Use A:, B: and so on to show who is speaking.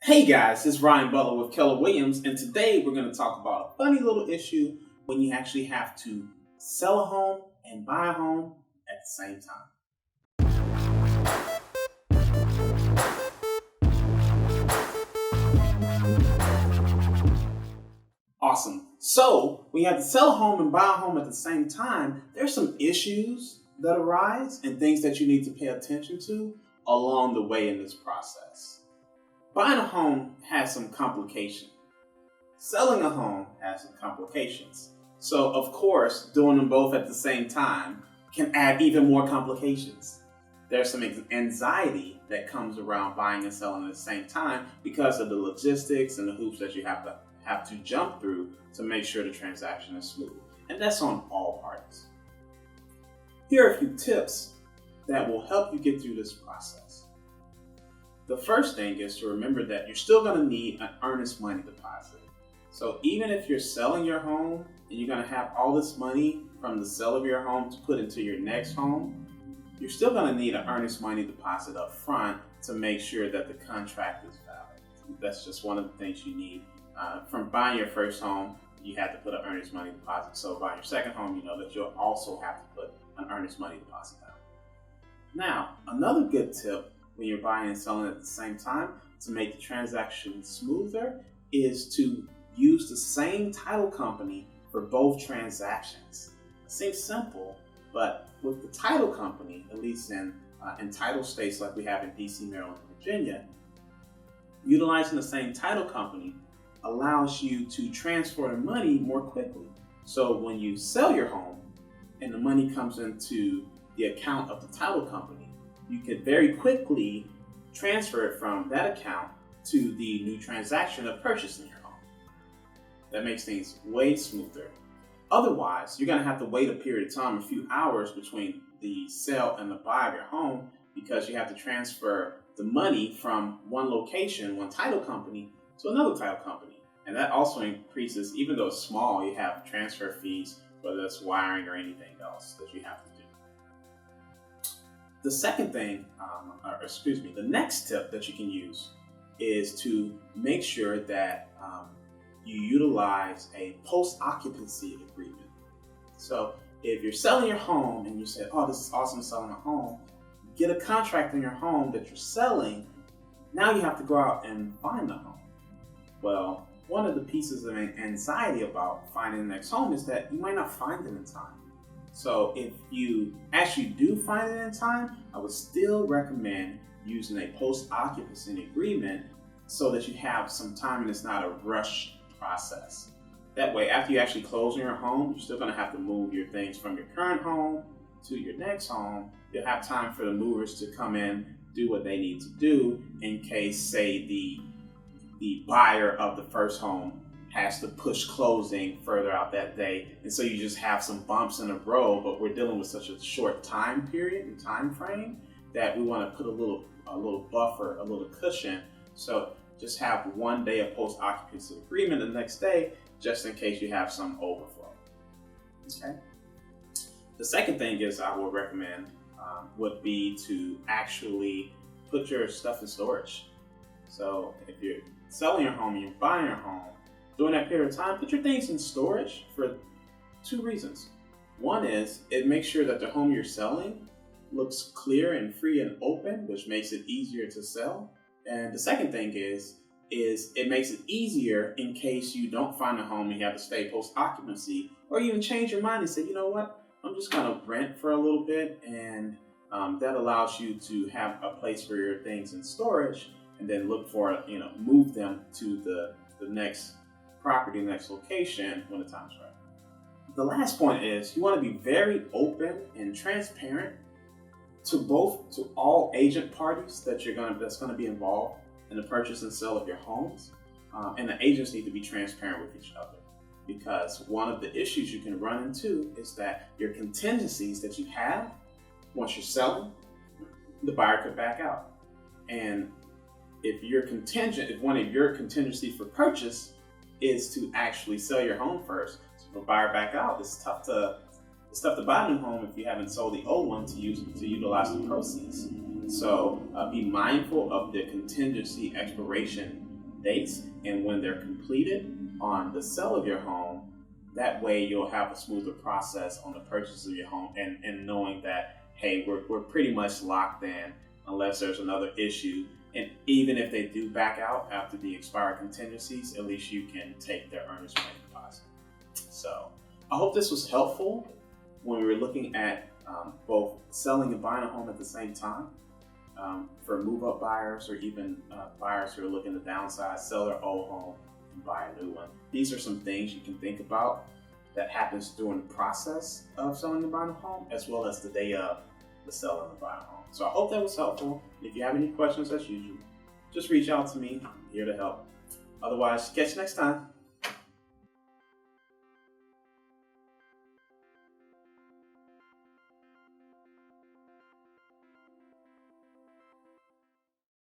A: Hey guys, it's Ryan Butler with Keller Williams, and today we're going to talk about a funny little issue when you actually have to sell a home and buy a home at the same time. Awesome. So, when you have to sell a home and buy a home at the same time, there's some issues that arise and things that you need to pay attention to along the way in this process. Buying a home has some complications. Selling a home has some complications. So, of course, doing them both at the same time can add even more complications. There's some anxiety that comes around buying and selling at the same time because of the logistics and the hoops that you have to jump through to make sure the transaction is smooth. And that's on all parties. Here are a few tips that will help you get through this process. The first thing is to remember that you're still going to need an earnest money deposit. So even if you're selling your home and you're going to have all this money from the sale of your home to put into your next home, you're still going to need an earnest money deposit up front to make sure that the contract is valid. That's just one of the things you need. From buying your first home, you have to put an earnest money deposit. So buying your second home, you know that you'll also have to put an earnest money deposit down. Now, another good tip when you're buying and selling at the same time to make the transaction smoother is to use the same title company for both transactions. It seems simple, but with the title company, at least in title states like we have in DC, Maryland, and Virginia, utilizing the same title company allows you to transfer the money more quickly. So when you sell your home and the money comes into the account of the title company, you could very quickly transfer it from that account to the new transaction of purchasing your home. That makes things way smoother. Otherwise, you're going to have to wait a period of time, a few hours between the sale and the buy of your home, because you have to transfer the money from one location, one title company, to another title company. And that also increases, even though it's small, you have transfer fees, whether it's wiring or anything else that you have to do. The second thing, the next tip that you can use is to make sure that you utilize a post-occupancy agreement. So if you're selling your home and you say, oh, this is awesome selling a home, get a contract in your home that you're selling, now you have to go out and find the home. Well, one of the pieces of anxiety about finding the next home is that you might not find it in time. So if you actually do find it in time, I would still recommend using a post-occupancy agreement so that you have some time and it's not a rush process. That way, after you actually close on your home, you're still going to have to move your things from your current home to your next home. You'll have time for the movers to come in, do what they need to do in case, say, the buyer of the first home has to push closing further out that day, and so you just have some bumps in the road. But we're dealing with such a short time period and time frame that we want to put a little buffer, a little cushion. So just have one day of post-occupancy agreement the next day, just in case you have some overflow. Okay. The second thing is I would recommend would be to actually put your stuff in storage. So if you're selling your home and you're buying your home, during that period of time, put your things in storage for two reasons. One is it makes sure that the home you're selling looks clear and free and open, which makes it easier to sell. And the second thing is it makes it easier in case you don't find a home and you have to stay post-occupancy, or you even change your mind and say, you know what, I'm just going to rent for a little bit, and that allows you to have a place for your things in storage and then look for, move them to the next property, next location when the time's right. The last point is you want to be very open and transparent to all agent parties that's going to be involved in the purchase and sale of your homes, and the agents need to be transparent with each other, because one of the issues you can run into is that your contingencies that you have once you're selling, the buyer could back out, and if one of your contingencies for purchase is to actually sell your home first, so if a buyer back out, it's tough to buy a new home if you haven't sold the old one to utilize the proceeds. So be mindful of the contingency expiration dates, and when they're completed on the sale of your home, that way you'll have a smoother process on the purchase of your home, and knowing that, hey, we're pretty much locked in unless there's another issue. And even if they do back out after the expired contingencies, at least you can take their earnest money deposit. So I hope this was helpful when we were looking at both selling and buying a home at the same time. For move-up buyers, or even buyers who are looking to downsize, sell their old home and buy a new one. These are some things you can think about that happens during the process of selling and buying a home, as well as the day of the selling and buying a home. So I hope that was helpful. If you have any questions, as usual, just reach out to me. I'm here to help. Otherwise, catch you next time.